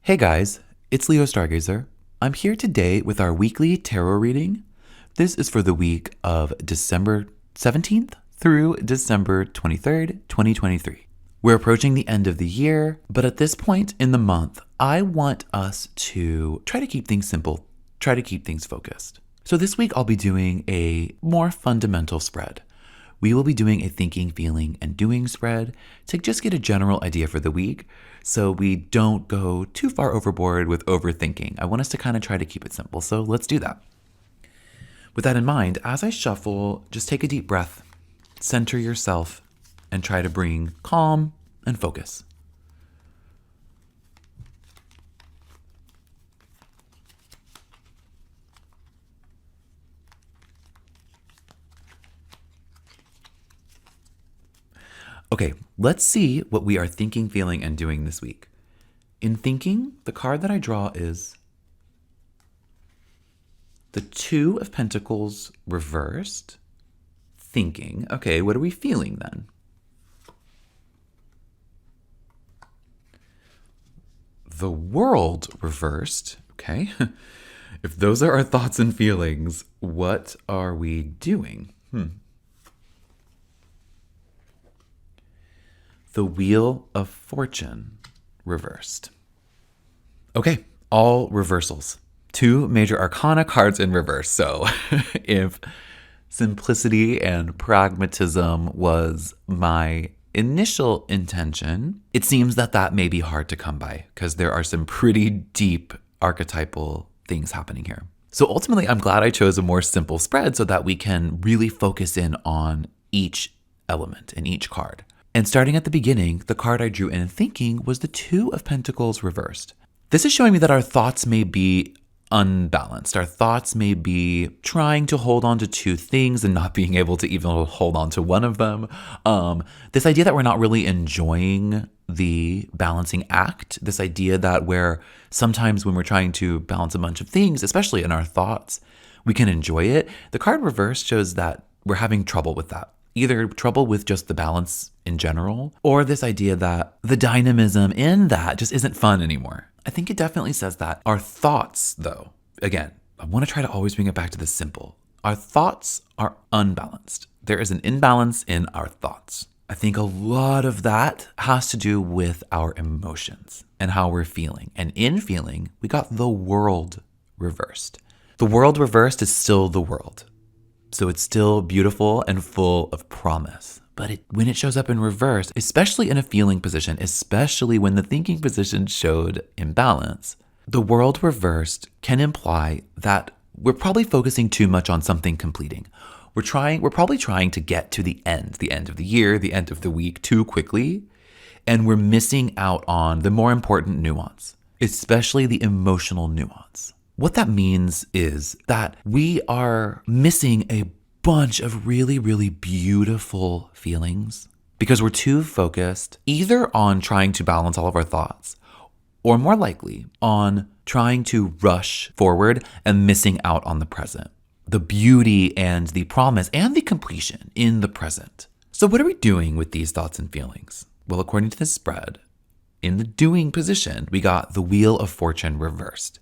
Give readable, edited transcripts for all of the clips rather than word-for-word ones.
Hey guys, it's Leo Stargazer. I'm here today with our weekly tarot reading. This is for the week of December 17th through December 23rd, 2023. We're approaching the end of the year, but at this point in the month, I want us to try to keep things simple, try to keep things focused. So this week I'll be doing a more fundamental spread. We will be doing a thinking, feeling, and doing spread to just get a general idea for the week so we don't go too far overboard with overthinking. I want us to kind of try to keep it simple, so let's do that. With that in mind, as I shuffle, just take a deep breath, center yourself, and try to bring calm and focus. Okay, let's see what we are thinking, feeling, and doing this week. In thinking, the card that I draw is the Two of Pentacles reversed. Thinking, okay, what are we feeling then? The World reversed, okay. If those are our thoughts and feelings, what are we doing? The Wheel of Fortune reversed. Okay, all reversals. Two major arcana cards in reverse. So if simplicity and pragmatism was my initial intention, it seems that may be hard to come by because there are some pretty deep archetypal things happening here. So ultimately, I'm glad I chose a more simple spread so that we can really focus in on each element in each card. And starting at the beginning, the card I drew in thinking was the Two of Pentacles reversed. This is showing me that our thoughts may be unbalanced. Our thoughts may be trying to hold on to two things and not being able to even hold on to one of them. This idea that we're not really enjoying the balancing act, this idea that where sometimes when we're trying to balance a bunch of things, especially in our thoughts, we can enjoy it. The card reversed shows that we're having trouble with that. Either trouble with just the balance in general, or this idea that the dynamism in that just isn't fun anymore. I think it definitely says that. Our thoughts, though, again, I want to try to always bring it back to the simple. Our thoughts are unbalanced. There is an imbalance in our thoughts. I think a lot of that has to do with our emotions and how we're feeling. And in feeling, we got the World reversed. The World reversed is still the world. So it's still beautiful and full of promise. But when it shows up in reverse, especially in a feeling position, especially when the thinking position showed imbalance, the World reversed can imply that we're probably focusing too much on something completing. We're probably trying to get to the end of the year, the end of the week too quickly, and we're missing out on the more important nuance, especially the emotional nuance. What that means is that we are missing a bunch of really, really beautiful feelings because we're too focused either on trying to balance all of our thoughts or more likely on trying to rush forward and missing out on the present, the beauty and the promise and the completion in the present. So what are we doing with these thoughts and feelings? Well, according to this spread, in the doing position, we got the Wheel of Fortune reversed,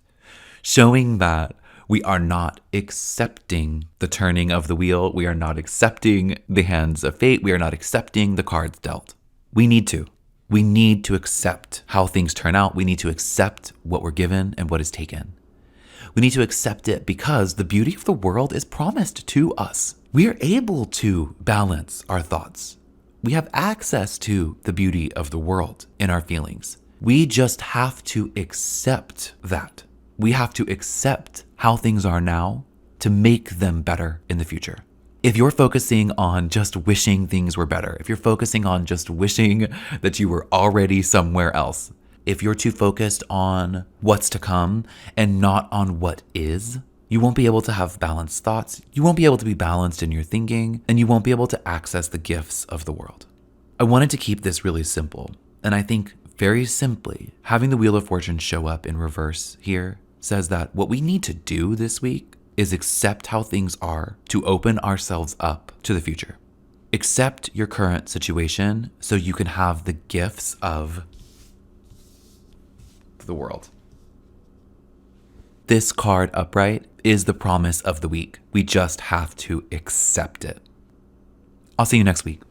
showing that we are not accepting the turning of the wheel. We are not accepting the hands of fate. We are not accepting the cards dealt. We need to. We need to accept how things turn out. We need to accept what we're given and what is taken. We need to accept it because the beauty of the world is promised to us. We are able to balance our thoughts. We have access to the beauty of the world in our feelings. We just have to accept that. We have to accept how things are now to make them better in the future. If you're focusing on just wishing things were better, if you're focusing on just wishing that you were already somewhere else, if you're too focused on what's to come and not on what is, you won't be able to have balanced thoughts, you won't be able to be balanced in your thinking, and you won't be able to access the gifts of the world. I wanted to keep this really simple, and I think very simply, having the Wheel of Fortune show up in reverse here says that what we need to do this week is accept how things are to open ourselves up to the future. Accept your current situation so you can have the gifts of the world. This card upright is the promise of the week. We just have to accept it. I'll see you next week.